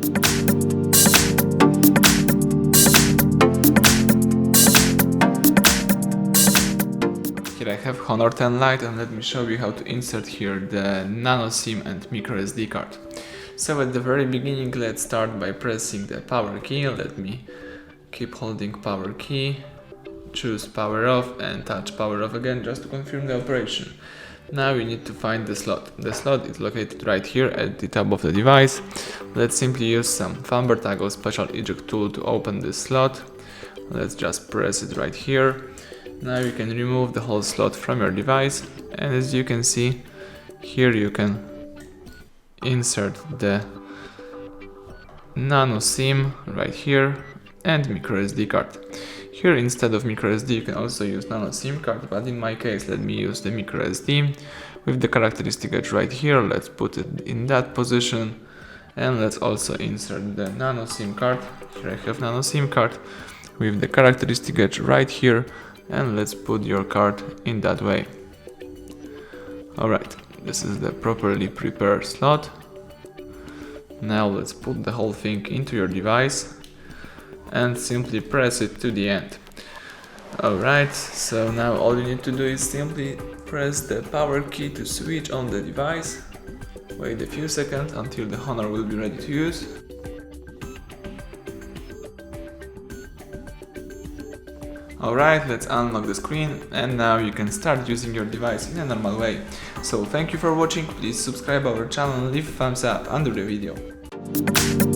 Here I have Honor 10 Lite, and let me show you how to insert here the nano SIM and micro SD card. So at the very beginning, let's start by pressing the power key. Let me keep holding power key, choose power off and touch power off again just to confirm the operation. Now we need to find the slot. The slot is located right here at the top of the device. Let's simply use some Faber-Tago special eject tool to open this slot. Let's just press it right here. Now you can remove the whole slot from your device, and as you can see, here you can insert the nano SIM right here and micro SD card. Here instead of micro SD you can also use nano SIM card, but in my case let me use the micro SD with the characteristic edge right here. Let's put it in that position, and let's also insert the nano SIM card. Here I have nano SIM card with the characteristic edge right here, and let's put your card in that way. Alright, this is the properly prepared slot. Now let's put the whole thing into your device and simply press it to the end. Alright, so now all you need to do is simply press the power key to switch on the device. Wait a few seconds until the Honor will be ready to use. Alright, let's unlock the screen, and now you can start using your device in a normal way. So thank you for watching, please subscribe our channel and leave a thumbs up under the video.